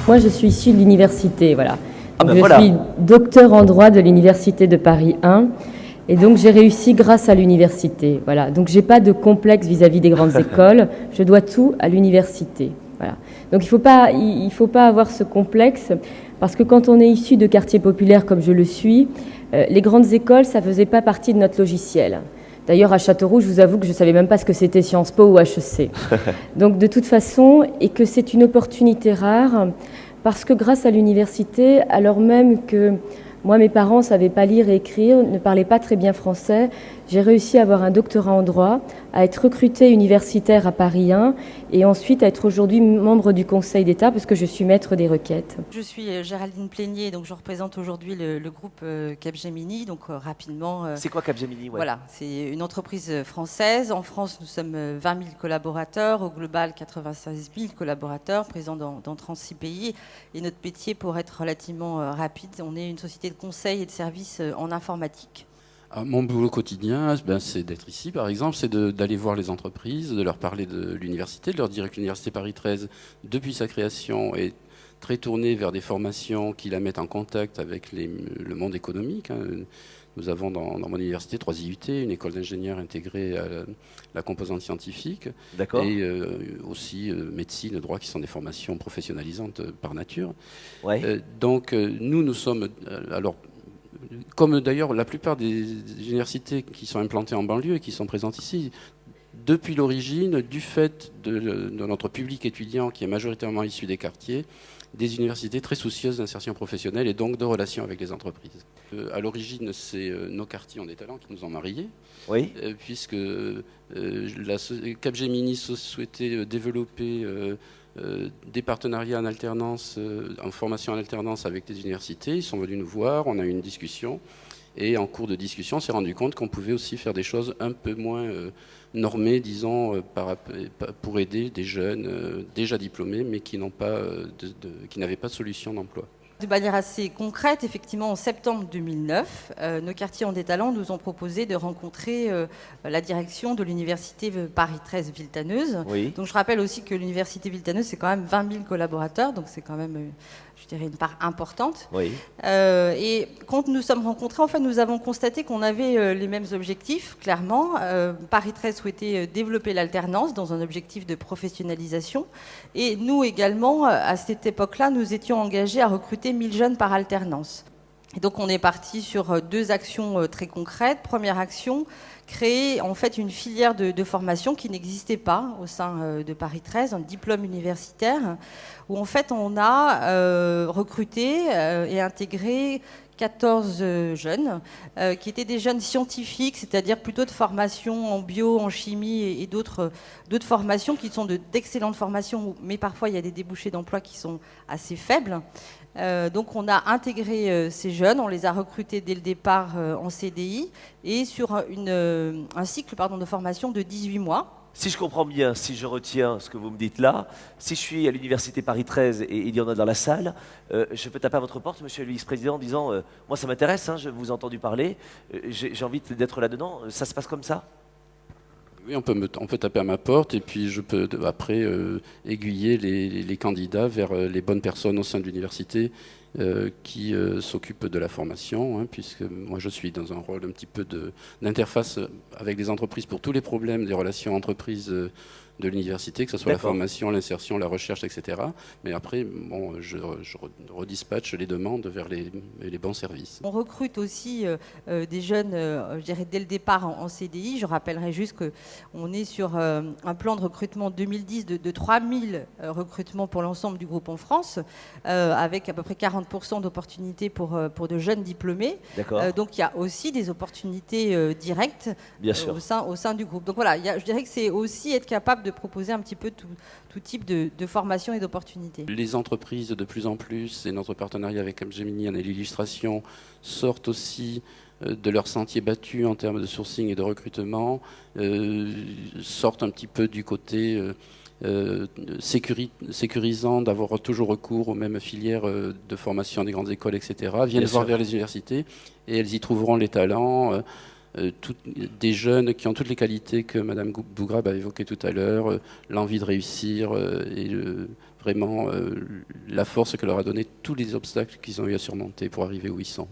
Moi, je suis issue de l'université, voilà. Donc, je voilà. suis docteur en droit de l'université de Paris 1. Et donc, j'ai réussi grâce à l'université. Voilà. Donc, j'ai pas de complexe vis-à-vis des grandes écoles. Je dois tout à l'université. Voilà. Donc, il faut pas avoir ce complexe, parce que quand on est issu de quartiers populaires comme je le suis, les grandes écoles, ça faisait pas partie de notre logiciel. D'ailleurs, à Châteauroux, je vous avoue que je savais même pas ce que c'était Sciences Po ou HEC. Donc, de toute façon, et que c'est une opportunité rare, parce que grâce à l'université, alors même que moi, mes parents ne savaient pas lire et écrire, ne parlaient pas très bien français, j'ai réussi à avoir un doctorat en droit, à être recrutée universitaire à Paris 1 et ensuite à être aujourd'hui membre du Conseil d'État parce que je suis maître des requêtes. Je suis Géraldine Plénier, donc je représente aujourd'hui le groupe Capgemini. Donc rapidement. C'est quoi Capgemini? Voilà, c'est une entreprise française. En France, nous sommes 20 000 collaborateurs. Au global, 96 000 collaborateurs présents dans 36 pays. Et notre métier, pour être relativement rapide, on est une société de conseil et de services en informatique. Mon boulot quotidien, c'est d'être ici, par exemple, c'est d'aller voir les entreprises, de leur parler de l'université, de leur dire que l'Université Paris 13, depuis sa création, est très tournée vers des formations qui la mettent en contact avec le monde économique. Nous avons dans mon université 3 IUT, une école d'ingénieurs intégrée à la composante scientifique, et aussi médecine, droit, qui sont des formations professionnalisantes par nature. Ouais. Donc nous sommes... alors, comme d'ailleurs la plupart des universités qui sont implantées en banlieue et qui sont présentes ici, depuis l'origine, du fait de notre public étudiant qui est majoritairement issu des quartiers, des universités très soucieuses d'insertion professionnelle et donc de relations avec les entreprises. À l'origine, c'est nos quartiers ont des talents qui nous ont mariés, oui. Puisque Capgemini souhaitait développer des partenariats en alternance, en formation en alternance avec des universités. Ils sont venus nous voir, on a eu une discussion. Et en cours de discussion, on s'est rendu compte qu'on pouvait aussi faire des choses un peu moins normées, disons, pour aider des jeunes déjà diplômés, mais qui n'avaient pas de solution d'emploi. De manière assez concrète, effectivement, en septembre 2009, nos quartiers ont des talents nous ont proposé de rencontrer la direction de l'université Paris 13 Villetaneuse. Oui. Donc je rappelle aussi que l'université Villetaneuse, c'est quand même 20 000 collaborateurs, donc c'est quand même, je dirais, une part importante. Oui. Et quand nous sommes rencontrés, en fait, nous avons constaté qu'on avait les mêmes objectifs, clairement. Paris 13 souhaitait développer l'alternance dans un objectif de professionnalisation. Et nous également, à cette époque-là, nous étions engagés à recruter 1000 jeunes par alternance. Et donc on est parti sur 2 actions très concrètes. Première action, créer en fait une filière de formation qui n'existait pas au sein de Paris 13, un diplôme universitaire, où en fait on a recruté et intégré 14 jeunes qui étaient des jeunes scientifiques, c'est-à-dire plutôt de formation en bio, en chimie et d'autres formations qui sont d'excellentes formations, mais parfois il y a des débouchés d'emploi qui sont assez faibles. Donc on a intégré ces jeunes, on les a recrutés dès le départ en CDI et sur un cycle de formation de 18 mois. Si je comprends bien, si je retiens ce que vous me dites là, si je suis à l'université Paris 13 et il y en a dans la salle, je peux taper à votre porte, monsieur le vice-président, en disant moi ça m'intéresse, je vous ai entendu parler, j'ai envie d'être là-dedans. Ça se passe comme ça? Oui, on peut taper à ma porte et puis je peux après aiguiller les candidats vers les bonnes personnes au sein de l'université qui s'occupent de la formation, puisque moi je suis dans un rôle un petit peu d'interface avec les entreprises pour tous les problèmes des relations entreprises de l'université, que ce soit la formation, l'insertion, la recherche, etc. Mais après, je redispatche les demandes vers les bons services. On recrute aussi des jeunes, je dirais, dès le départ en CDI. Je rappellerai juste qu'on est sur un plan de recrutement 2010 de 3000 recrutements pour l'ensemble du groupe en France, avec à peu près 40% d'opportunités pour de jeunes diplômés. Donc il y a aussi des opportunités directes au sein du groupe. Donc voilà, je dirais que c'est aussi être capable de proposer un petit peu tout type de formation et d'opportunités. Les entreprises, de plus en plus, et notre partenariat avec Capgemini en est l'illustration, sortent aussi de leur sentier battu en termes de sourcing et de recrutement, sortent un petit peu du côté sécurisant d'avoir toujours recours aux mêmes filières de formation des grandes écoles, etc., viennent voir vers les universités et elles y trouveront les talents des jeunes qui ont toutes les qualités que Madame Bougrab a évoquées tout à l'heure, l'envie de réussir et vraiment la force que leur a donné tous les obstacles qu'ils ont eu à surmonter pour arriver où ils sont.